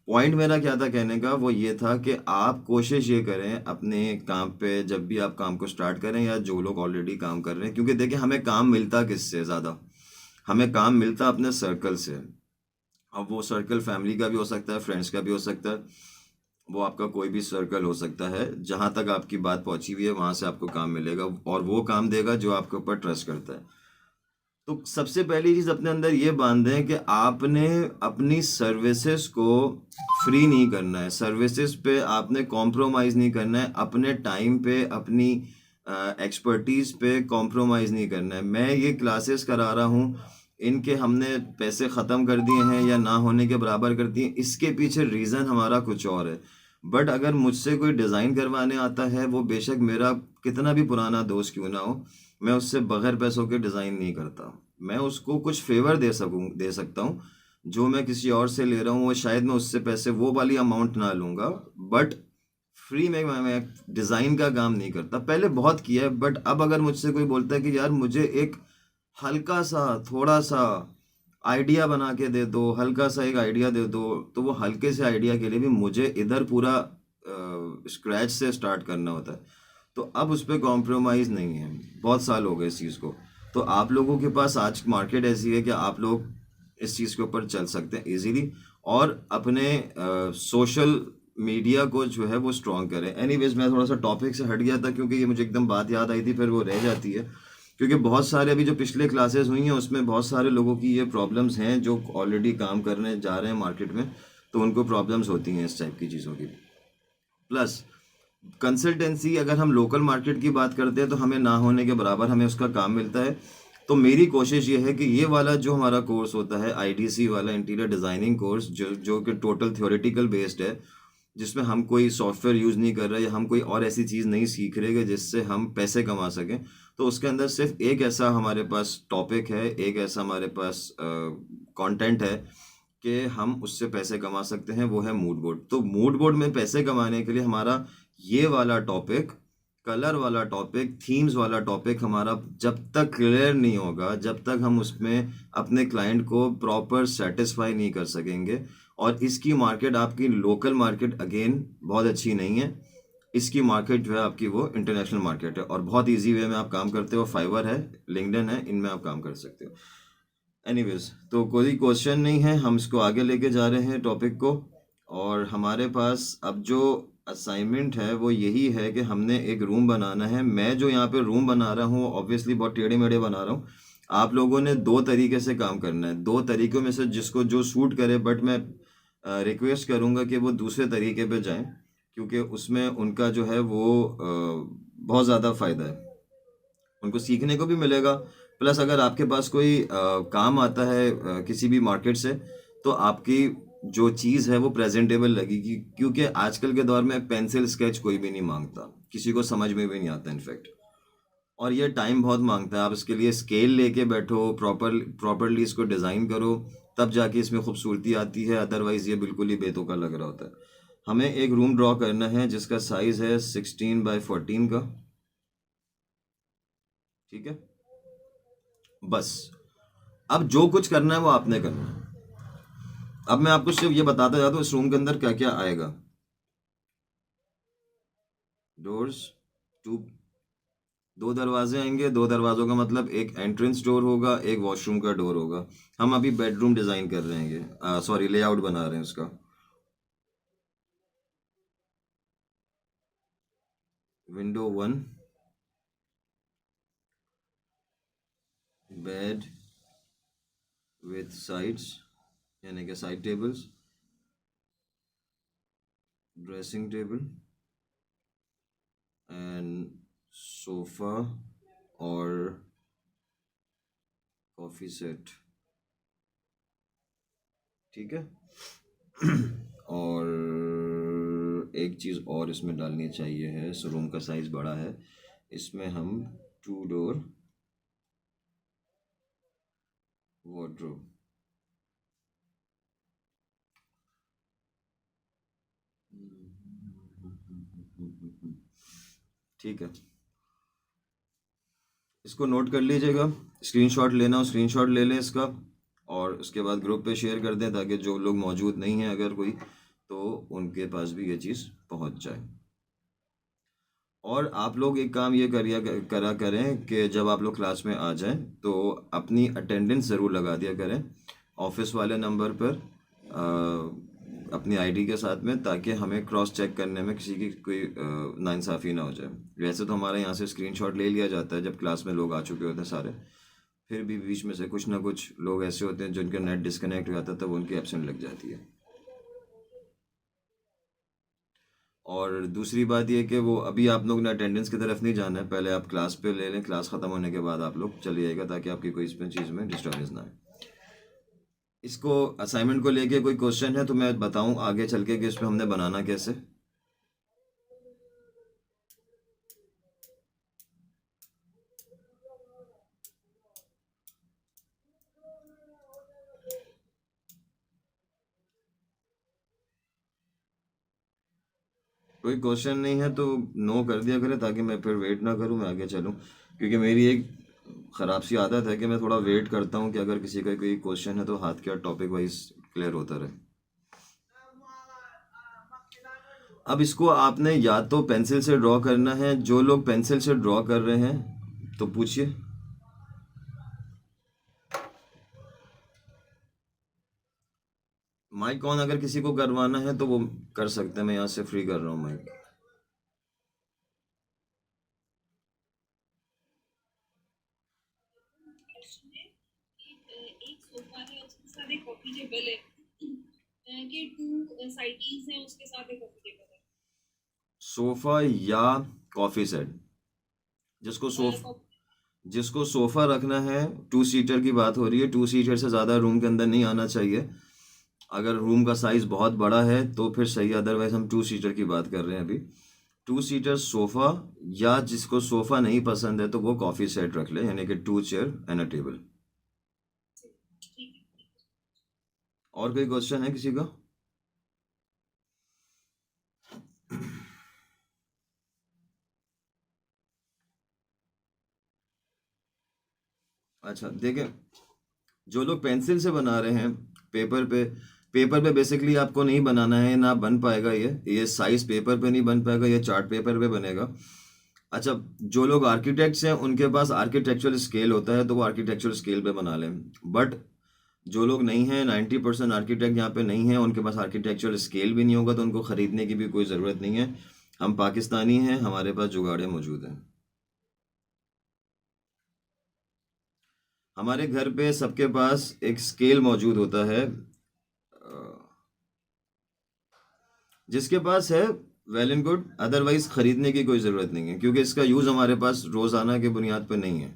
Point मेरा क्या था कहने का, वो ये था कि आप कोशिश ये करें अपने काम पे, जब भी आप काम को स्टार्ट करें या जो लोग ऑलरेडी काम कर रहे हैं, क्योंकि देखिए हमें काम मिलता किससे ज़्यादा, हमें काम मिलता अपने सर्कल से। अब वो सर्कल फैमिली का भी हो सकता है, फ्रेंड्स का भी हो सकता है, वो आपका कोई भी सर्कल हो सकता है। जहाँ तक आपकी बात पहुँची हुई है वहाँ से आपको काम मिलेगा, और वो काम देगा जो आपके ऊपर ट्रस्ट करता है। तो सबसे पहली चीज़ अपने अंदर ये बांधें कि आपने अपनी सर्विसेज को फ्री नहीं करना है, सर्विसेज पे आपने कॉम्प्रोमाइज़ नहीं करना है, अपने टाइम पे अपनी एक्सपर्टीज़ पे कॉम्प्रोमाइज़ नहीं करना है। मैं ये क्लासेस करा रहा हूँ, इनके हमने पैसे ख़त्म कर दिए हैं या ना होने के बराबर कर दिए, इसके पीछे रीज़न हमारा कुछ और है। बट अगर मुझसे कोई डिज़ाइन करवाने आता है, वो बेशक मेरा कितना भी पुराना दोस्त क्यों ना हो, मैं उससे बगैर पैसों के डिज़ाइन नहीं करता। मैं उसको कुछ फेवर दे सकता हूँ, जो मैं किसी और से ले रहा हूँ वो शायद मैं उससे पैसे वो वाली अमाउंट ना लूँगा, बट फ्री में मैं डिज़ाइन का काम नहीं करता। पहले बहुत किया है, बट अब अगर मुझसे कोई बोलता है कि यार मुझे एक हल्का सा, थोड़ा सा आइडिया बना के दे दो, हल्का सा एक आइडिया दे दो, तो वो हल्के से आइडिया के लिए भी मुझे इधर पूरा स्क्रैच से स्टार्ट करना होता है। तो अब उस पर कॉम्प्रोमाइज़ नहीं है, बहुत साल हो गए इस चीज़ को। तो आप लोगों के पास आज मार्केट ऐसी है कि आप लोग इस चीज़ के ऊपर चल सकते हैं इजीली, और अपने सोशल मीडिया को जो है वो स्ट्रॉन्ग करें। एनीवेज, मैं थोड़ा सा टॉपिक से हट गया था क्योंकि ये मुझे एकदम बात याद आई थी, फिर वो रह जाती है। क्योंकि बहुत सारे अभी जो पिछले क्लासेस हुई हैं उसमें बहुत सारे लोगों की ये प्रॉब्लम्स हैं जो ऑलरेडी काम करने जा रहे हैं मार्केट में, तो उनको प्रॉब्लम्स होती हैं इस टाइप की चीज़ों की। प्लस कंसल्टेंसी, अगर हम लोकल मार्केट की बात करते हैं तो हमें ना होने के बराबर हमें उसका काम मिलता है। तो मेरी कोशिश ये है कि ये वाला जो हमारा कोर्स होता है, आईडीसी वाला इंटीरियर डिज़ाइनिंग कोर्स, जो जो कि टोटल थ्योरेटिकल बेस्ड है, जिसमें हम कोई सॉफ्टवेयर यूज़ नहीं कर रहे या हम कोई और ऐसी चीज़ नहीं सीख रहे कि जिससे हम पैसे कमा सकें, तो उसके अंदर सिर्फ एक ऐसा हमारे पास टॉपिक है, एक ऐसा हमारे पास कंटेंट है कि हम उससे पैसे कमा सकते हैं, वो है मूड बोर्ड। तो मूड बोर्ड में पैसे कमाने के लिए हमारा ये वाला टॉपिक, कलर वाला टॉपिक, थीम्स वाला टॉपिक हमारा जब तक क्लियर नहीं होगा, जब तक हम उसमें अपने क्लाइंट को प्रॉपर सेटिस्फाई नहीं कर सकेंगे। और इसकी मार्केट, आपकी लोकल मार्केट अगेन बहुत अच्छी नहीं है, इसकी मार्केट जो है आपकी वो इंटरनेशनल मार्केट है, और बहुत इजी वे में आप काम करते हो, फाइवर है, लिंक्डइन है, इनमें आप काम कर सकते हो। एनीवेज, तो कोई क्वेश्चन नहीं है, हम इसको आगे लेके जा रहे हैं टॉपिक को। और हमारे पास अब जो असाइनमेंट है वो यही है कि हमने एक रूम बनाना है। मैं जो यहाँ पे रूम बना रहा हूँ ऑब्वियसली बहुत टेढ़े मेढ़े बना रहा हूँ। आप लोगों ने दो तरीके से काम करना है, दो तरीकों में से जिसको जो सूट करे, बट मैं रिक्वेस्ट करूँगा कि वो दूसरे तरीके पे जाएं, क्योंकि उसमें उनका जो है वो बहुत ज़्यादा फ़ायदा है, उनको सीखने को भी मिलेगा। प्लस अगर आपके पास कोई काम आता है किसी भी मार्केट से, तो आपकी जो चीज़ है वो प्रेजेंटेबल लगेगी, क्योंकि आजकल के दौर में पेंसिल स्केच कोई भी नहीं मांगता, किसी को समझ में भी नहीं आता इनफैक्ट। और ये टाइम बहुत मांगता है, आप इसके लिए स्केल लेके बैठो, प्रॉपरली इसको डिज़ाइन करो, तब जाके इसमें खूबसूरती आती है, अदरवाइज़ ये बिल्कुल ही बेतुका लग रहा होता है। हमें एक रूम ड्रॉ करना है जिसका साइज़ है 16 बाय 14 का। ठीक है, बस अब जो कुछ करना है वो आपने करना है। अब मैं आपको सिर्फ ये बताता जाता हूँ इस रूम के अंदर क्या क्या आएगा। डोर्स, टू, दो दरवाजे आएंगे, दो दरवाजों का मतलब एक एंट्रेंस डोर होगा, एक वॉशरूम का डोर होगा। हम अभी बेडरूम डिजाइन कर रहे हैं, सॉरी लेआउट बना रहे हैं उसका। विंडो 1, बेड विथ साइड्स, यानी कि side tables, dressing table and sofa और कॉफ़ी सेट। ठीक है। और एक चीज़ और इसमें डालनी चाहिए है, इस रूम का साइज़ बड़ा है, इसमें हम 2 डोर वार्डरोब। ठीक है, इसको नोट कर लीजिएगा, स्क्रीनशॉट लेना हो स्क्रीनशॉट ले लें इसका, और उसके बाद ग्रुप पे शेयर कर दें ताकि जो लोग मौजूद नहीं हैं, अगर कोई, तो उनके पास भी ये चीज़ पहुंच जाए। और आप लोग एक काम ये करा करें कि जब आप लोग क्लास में आ जाएं तो अपनी अटेंडेंस ज़रूर लगा दिया करें ऑफिस वाले नंबर पर, अपनी आईडी के साथ में, ताकि हमें क्रॉस चेक करने में किसी की कोई नाइंसाफ़ी ना हो जाए। वैसे तो हमारे यहाँ से स्क्रीनशॉट ले लिया जाता है जब क्लास में लोग आ चुके होते हैं सारे, फिर भी बीच में से कुछ ना कुछ लोग ऐसे होते हैं जिनका नेट डिस्कनेक्ट हो जाता है, तब उनकी एब्सेंट लग जाती है। और दूसरी बात ये कि वो अभी आप लोग ने अटेंडेंस की तरफ नहीं जाना है, पहले आप क्लास पे ले लें, क्लास ख़त्म होने के बाद आप लोग चले जाइएगा ताकि आपकी कोई इसमें चीज़ में डिस्टर्बेंस ना आए। इसको असाइनमेंट को लेके कोई क्वेश्चन है तो मैं बताऊं आगे चल के कि इसमें हमने बनाना कैसे। कोई क्वेश्चन नहीं है तो नो कर दिया करें ताकि मैं फिर वेट ना करूं, मैं आगे चलूं, क्योंकि मेरी एक ख़राब सी आदत है कि मैं थोड़ा वेट करता हूं कि अगर किसी का कोई क्वेश्चन है तो हाथ के टॉपिक वाइज क्लियर होता रहे। अब इसको आपने या तो पेंसिल से ड्रॉ करना है, जो लोग पेंसिल से ड्रॉ कर रहे हैं तो पूछिए। माइक ऑन अगर किसी को करवाना है तो वो कर सकते हैं, मैं यहाँ से फ्री कर रहा हूँ माइक। क्वेश्चन है कि एक सोफा है उसके साथ एक कॉफी टेबल है कि टू साइडीज हैं उसके साथ एक कॉफी टेबल सोफ़ा या कॉफ़ी सेट, जिसको है। सोफ जिसको सोफ़ा रखना है, टू सीटर की बात हो रही है, टू सीटर से ज़्यादा रूम के अंदर नहीं आना चाहिए। अगर रूम का साइज़ बहुत बड़ा है तो फिर सही, अदरवाइज हम टू सीटर की बात कर रहे हैं अभी। टू सीटर सोफ़ा, या जिसको सोफ़ा नहीं पसंद है तो वो कॉफ़ी सेट रख ले, यानी कि two chair and a table. ठीक है। और कोई क्वेश्चन है किसी का? अच्छा देखें, जो लोग पेंसिल से बना रहे हैं पेपर पे, पेपर पे बेसिकली आपको नहीं बनाना है, ना बन पाएगा ये साइज पेपर पे नहीं बन पाएगा, ये चार्ट पेपर पे बनेगा। अच्छा, जो लोग आर्किटेक्ट्स हैं उनके पास आर्किटेक्चरल स्केल होता है तो वो आर्किटेक्चरल स्केल पे बना लें, बट जो लोग नहीं हैं, 90% आर्किटेक्ट यहाँ पे नहीं हैं, उनके पास आर्किटेक्चरल स्केल भी नहीं होगा तो उनको ख़रीदने की भी कोई ज़रूरत नहीं है। हम पाकिस्तानी हैं, हमारे पास जुगाड़े मौजूद हैं। हमारे घर पे सबके पास एक स्केल मौजूद होता है, जिसके पास है वेल एंड गुड, अदरवाइज खरीदने की कोई ज़रूरत नहीं है क्योंकि इसका यूज़ हमारे पास रोज़ाना के बुनियाद पर नहीं है।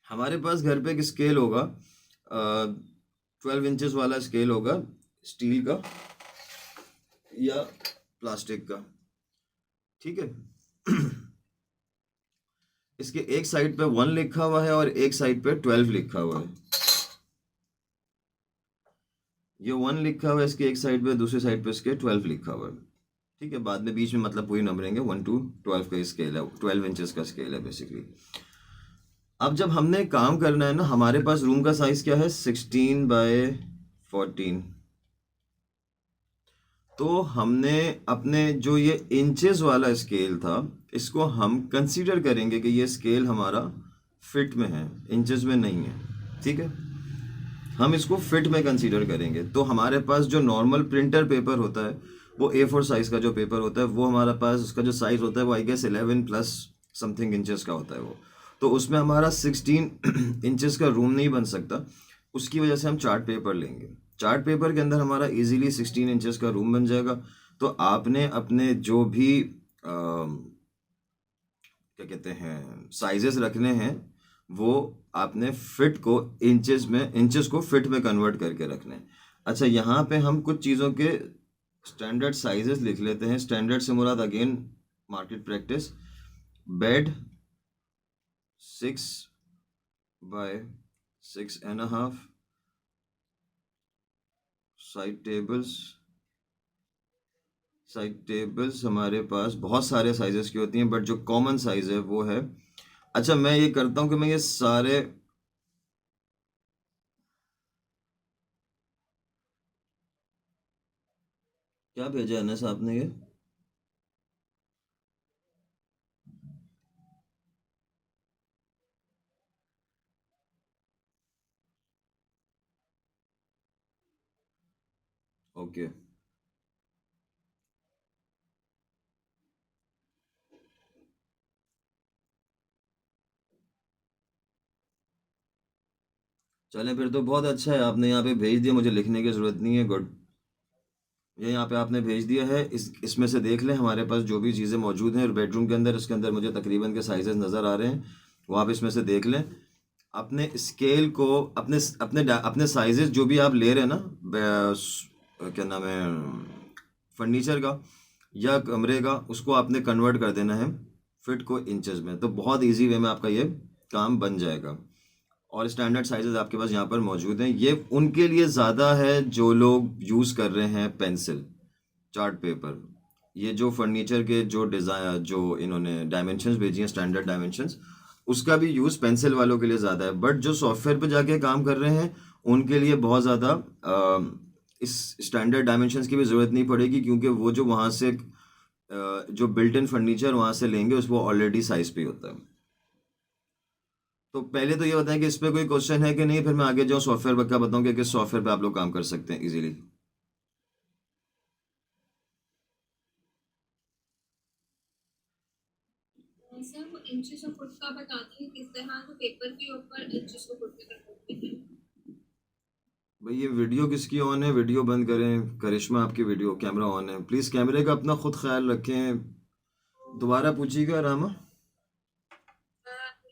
हमारे पास घर पे एक स्केल होगा, 12 इंचेस वाला स्केल होगा, स्टील का या प्लास्टिक का, ठीक है। इसके एक साइड पे 1 लिखा हुआ है और एक साइड पे 12 लिखा हुआ है। ये 1 लिखा हुआ है इसके एक साइड पे, दूसरी साइड पे इसके 12 लिखा हुआ है, ठीक है। बाद में बीच में मतलब पूरी नंबरेंगे, 1 to 12 का स्केल है, 12 इंचेस का स्केल है बेसिकली। अब जब हमने काम करना है ना, हमारे पास रूम का साइज क्या है, 16 by 14। तो हमने अपने जो ये इंचेस वाला स्केल था, इसको हम कंसीडर करेंगे कि ये स्केल हमारा फिट में है, इंचेस में नहीं है, ठीक है। हम इसको फिट में कंसीडर करेंगे तो हमारे पास जो नॉर्मल प्रिंटर पेपर होता है, वो A4 साइज़ का जो पेपर होता है, वो हमारे पास उसका जो साइज़ होता है वो I guess 11 plus something inches का होता है वो। तो उसमें हमारा 16 इंचेस का रूम नहीं बन सकता, उसकी वजह से हम चार्ट पेपर लेंगे। चार्ट पेपर के अंदर हमारा इजीली 16 इंचेस का रूम बन जाएगा। तो आपने अपने जो भी क्या कहते हैं साइजेस रखने हैं, वो आपने फिट को इंचेस को फिट में कन्वर्ट करके रखने हैं। अच्छा, यहाँ पे हम कुछ चीज़ों के स्टैंडर्ड साइजेस लिख लेते हैं। स्टैंडर्ड से मुराद again market practice. Bed 6 by 6.5, side tables, हमारे पास बहुत सारे साइजेस की होती हैं, बट जो कॉमन साइज है वो है। अच्छा, मैं ये करता हूँ कि मैं ये सारे क्या भेजा है अनस आपने ये? ओके, चलें फिर तो बहुत अच्छा है, आपने यहाँ पे भेज दिया, मुझे लिखने की ज़रूरत नहीं है। गुड। ये यहाँ पे आपने भेज दिया है, इसमें से देख लें हमारे पास जो भी चीज़ें मौजूद हैं बेडरूम के अंदर, इसके अंदर मुझे तकरीबन के साइजेस नज़र आ रहे हैं, वो आप इसमें से देख लें। अपने स्केल को, अपने अपने अपने साइजेस जो भी आप ले रहे हैं ना, क्या नाम है, फर्नीचर का या कमरे का, उसको आपने कन्वर्ट कर देना है फिट को इंचेस में, तो बहुत इजी वे में आपका ये काम बन जाएगा। और स्टैंडर्ड साइजेस आपके पास यहाँ पर मौजूद हैं। ये उनके लिए ज़्यादा है जो लोग यूज़ कर रहे हैं पेंसिल, चार्ट पेपर। ये जो फर्नीचर के जो डिज़ाइन, जो इन्होंने डायमेंशंस भेजी हैं, स्टैंडर्ड डायमेंशंस, उसका भी यूज़ पेंसिल वालों के लिए ज़्यादा है। बट जो सॉफ्टवेयर पे जाके काम कर रहे हैं उनके लिए बहुत ज़्यादा इस स्टैंडर्ड डायमेंशंस की भी ज़रूरत नहीं पड़ेगी, क्योंकि वो जो वहाँ से जो बिल्ट इन फर्नीचर वहाँ से लेंगे उस वो ऑलरेडी साइज पे होता है। तो पहले तो ये बताएं कि इस पे कोई क्वेश्चन है कि नहीं, फिर मैं आगे जाऊँ सॉफ्टवेयर का बताऊँ कि किस सॉफ्टवेयर पे आप लोग काम कर सकते हैं इजीली। सर वो इंचेस और फुट का बताते हैं किस तरह जो पेपर के ऊपर इंचेस को फुट में कन्वर्ट करते हैं। भाई ये वीडियो किसकी ऑन है? वीडियो बंद करें। करिश्मा आपकी वीडियो कैमरा ऑन है, प्लीज़ कैमरे का अपना खुद ख्याल रखें। दोबारा पूछिएगा रामा।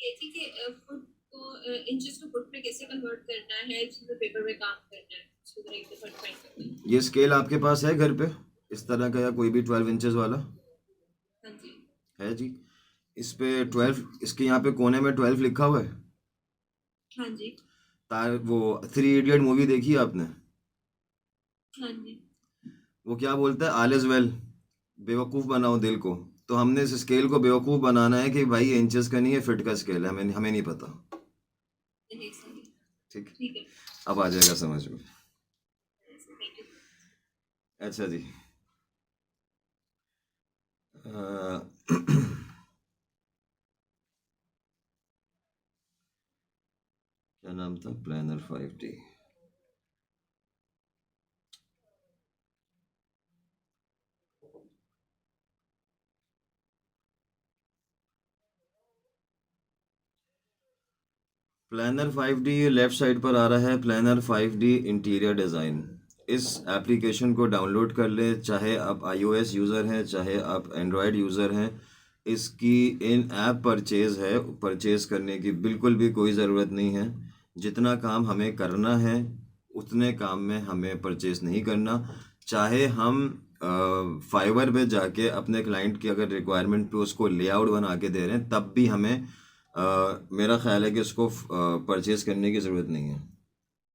ये थी कि फुट को इंचेस को फुट में कैसे कन्वर्ट करना है जिसमें पेपर में काम करना है, उसको एक दफा फाइंड करना है। ये स्केल आपके पास है घर पे इस तरह का, या कोई भी 12 इंचेस वाला हाँ जी। है जी? इस पे 12, इसके यहाँ पे कोने में 12 लिखा हुआ है। हाँ जी। तार वो 3 इडियट मूवी देखी है आपने? हाँ जी। वो क्या बोलता है, ऑल इज वेल, बेवकूफ़ बनाओ दिल को। तो हमने इस स्केल को बेवकूफ़ बनाना है कि भाई ये इंचेस का नहीं है, फिट का स्केल है, हमें हमें नहीं पता। नहीं सही। ठीक, ठीक है। अब आ जाएगा समझ में। Thank you. अच्छा जी। क्या नाम था? Planner 5D। Planner 5D left side पर आ रहा है, प्लानर 5D इंटीरियर डिज़ाइन। इस एप्लीकेशन को डाउनलोड कर ले, चाहे आप iOS यूज़र हैं चाहे आप एंड्रॉयड यूज़र हैं। इसकी इन ऐप परचेज़ है, परचेज़ करने की बिल्कुल भी कोई ज़रूरत नहीं है। जितना काम हमें करना है उतने काम में हमें परचेज़ नहीं करना। चाहे हम फाइवर पे जाके अपने क्लाइंट की अगर रिक्वायरमेंट पे उसको लेआउट बना के दे रहे हैं, तब भी हमें मेरा ख्याल है कि उसको परचेज़ करने की ज़रूरत नहीं है।